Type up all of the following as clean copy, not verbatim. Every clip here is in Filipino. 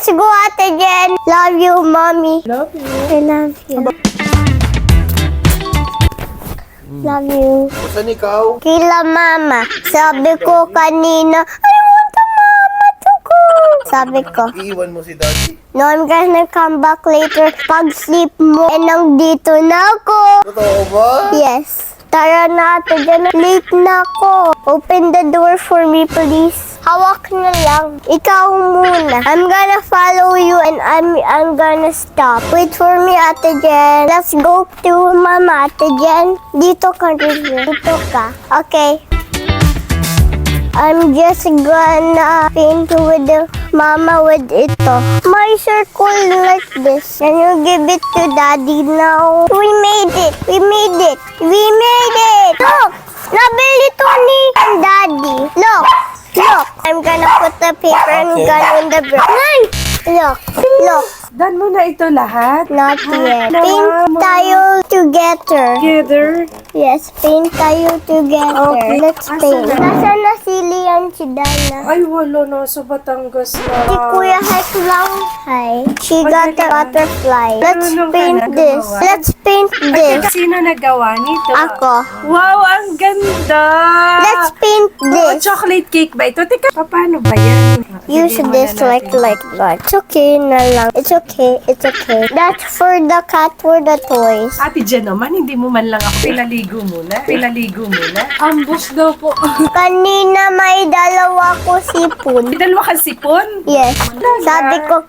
Let's go, Ate Jen. Love you, Mommy. Love you. I love you. Love you. Saan ikaw? Kila Mama. Sabi ko kanina, I want a mama to go. Sabi ko, Iiwan mo si Daddy? no, I'm gonna come back later. Pag sleep mo, nandito na ako. Totoo ba? Yes. Tara na, Ate Jen. Late na ako. Open the door for me, please. Hawak na lang. Ikaw muna. I'm gonna follow you and I'm gonna stop. Wait for me, Ate Jen. Let's go to Mama, Ate Jen. Dito ka, Rizzo. Dito ka. Okay. I'm just gonna paint with the Mama with ito. My circle like this. Can you give it to Daddy now? We made it. We made it. We made it. Look! Nabili to ni Daddy. Look! Look! I'm gonna put the paper and gun in the brush. Look! Look! Done mo na ito lahat? Not yet. Nawa Paint mo. tayo together. Together? Yes, paint tayo together. Okay. Let's Asan paint. na? Nasaan na si Lian, si Dana? Ay, wala na. Sa Batangas na. Si Kuya Hek lang. Hi. She got the butterfly. Let's Marunong ka paint na this. gumawa? Let's paint this. Sino nagawa nito? Ako. Wow, ang ganda! Let's paint Oh, this. chocolate cake ba ito? Teka, paano ba yan? Use Lagyan mo this na natin. like that. It's okay na lang. It's okay. It's okay. That's for the cat, for the toys. Ate Jen naman, hindi mo man lang ako pinaligo muna. Pinaligo muna. Ambos daw po. Kanina may dalawa ko sipon. May dalawa kang sipon? Yes. Sabi ko,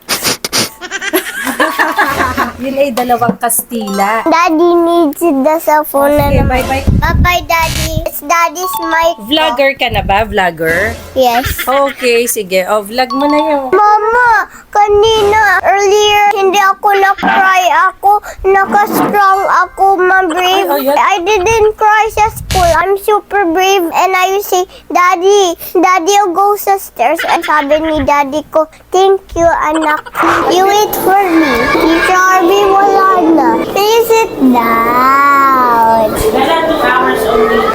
Yun ay dalawang Kastila. Daddy needs the cell phone na Okay, naman. bye-bye. Bye-bye, Daddy. It's Daddy's mic. Vlogger ka na ba? Vlogger? Yes. Okay, sige. O, vlog mo na yung... Mama, kanina, earlier, hindi ako na-cry. Ako, naka-strong ako, ma-brave. Ay, ayan. I didn't cry sa school. I'm super brave. And I will say, Daddy, Daddy, I'll go sa stairs. And sabi ni Daddy ko, thank you, anak. You wait for me. Teacher Arby, wala na. Please sit down.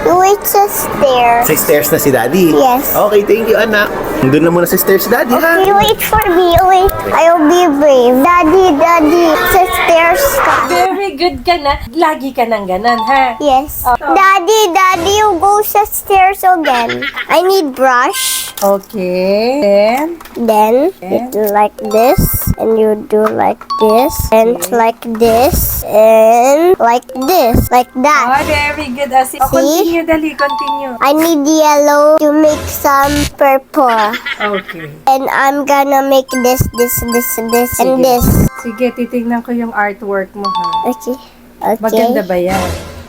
You wait sa stairs. Sa stairs na si Daddy? Yes. Okay, thank you, anak. Doon na muna sa stairs, Daddy, ha? You wait for me. Wait. I'll be brave. Daddy, Daddy, sa stairs ka. Very good ka na. Lagi ka nang ganan, ha? Yes. Oh. Daddy, Daddy, you go sa stairs again. I need brush. Okay. Then, you do like this. And you do like this. And like this. And like this. Like that. Oh, very good. Oh, continue, dali. Continue. I need yellow to make some purple. Okay. And I'm gonna make this, and Sige. this. Sige, titignan ko yung artwork mo, ha? Okay. Okay. Maganda ba yan?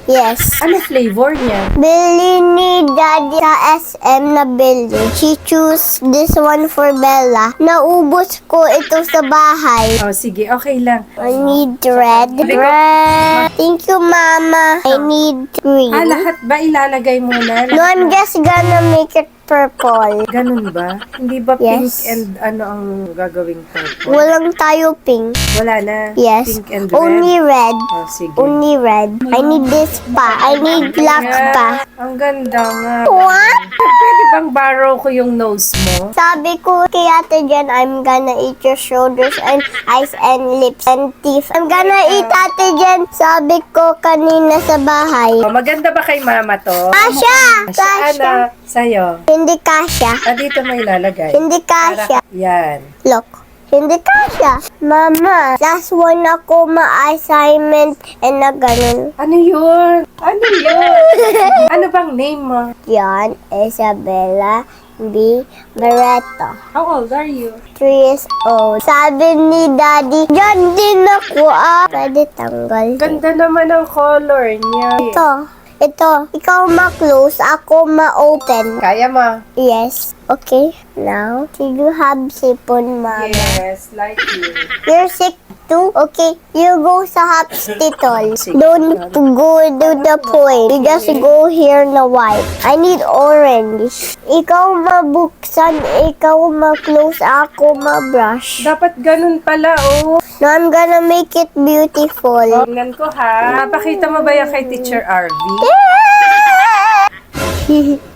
Yes. Ano flavor niya? Bili ni Daddy sa SM na bili. She choose this one for Bella. Naubos ko ito sa bahay. Oh, sige. Okay lang. I need red. Red. Thank you, Mama. I need green. Ah, lahat ba ilalagay mo na? No, I'm just gonna make it purple. Ganun ba? Hindi ba pink Yes. and ano ang gagawing purple? Walang tayo pink. Wala na? Yes. Pink and red? Only red. Oh, sige. Only red. I need this pa. I need black pa. Ang ganda nga. What? Pwede bang borrow ko yung nose mo? Sabi ko kay Ate Jen, I'm gonna eat your shoulders and eyes and lips and teeth. I'm gonna eat Ate Jen. Sabi ko kanina sa bahay. Oh, maganda ba kay mama to? Kasha! Saan Kasha! na? Sa'yo. Hindi kasha. Ah, dito mo ilalagay. Hindi kasha. Yan. Look. Hindi kasha. Mama, last one ako ma-assignment and na ganun. Ano yun? Ano yun? Ano bang name mo? Yan, Isabella B. Barreto. How old are you? 3 years old. Sabi ni Daddy, dyan din ako Pwede tanggal. Ganda naman ang color niya. Ito. Ikaw ma-close, ako ma-open. Kaya mo? Yes. Okay. Now, you have sipon, Mama. Yes, like you. You're sick too? Okay. You go sa hospital. Sige. Don't go to the point. You just go here na white. I need orange. Ikaw mabuksan, ikaw ma-close, ako ma-brush. Dapat ganun pala, oh. Now, I'm gonna make it beautiful. Tingnan ko, ha? Napakita mo ba yan kay Teacher RV?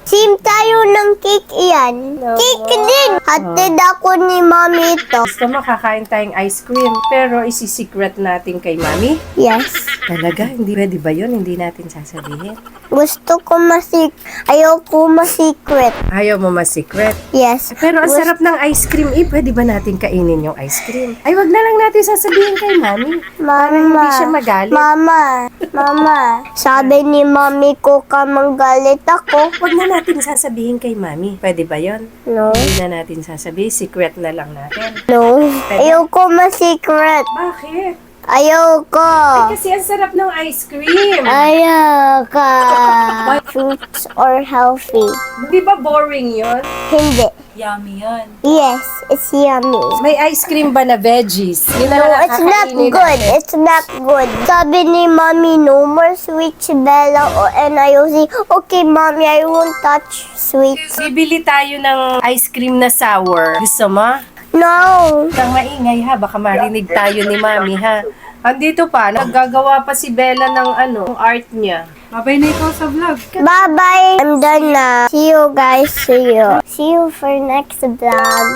Same tayo ng cake iyan. Cake din. Hatid ako ni Mami ito. Gusto mo kakain tayong ice cream, pero isi-secret natin kay Mami? Yes. Talaga? Hindi pwede ba yun? Hindi natin sasabihin. Gusto ko ayaw ko ma-secret. Ayaw mo ma-secret. Yes. Pero ang sarap ng ice cream, pwede ba natin kainin yung ice cream? Ay, wag na lang natin sasabihin kay Mami. Para hindi siya magalit. Mama, sabi ni Mami ko ka manggalit ako. Wag na natin sasabihin kay Mami. Pwede ba yon? No. Hindi na natin sasabihin. Secret na lang natin. No. Ayaw ko ma-secret. Bakit? Ayaw ko. Kasi ang sarap ng ice cream. Ayaw ka. Fruits or healthy? Di ba boring yon? Hindi. Yummy yan. Yes, it's yummy. May ice cream ba na veggies? Yun No, na it's not nakakainin good. natin. It's not good. Sabi ni Mommy, no more sweets, Bella. And I was say, okay, Mommy, I won't touch sweets. Bibili tayo ng ice cream na sour. Gusto mo? No. Nang maingay ha, baka marinig tayo ni Mami ha. Andito pa, naggagawa pa si Bella ng art niya. Babay na ikaw sa vlog. Bye-bye. I'm done na. See you guys. See you for next vlog.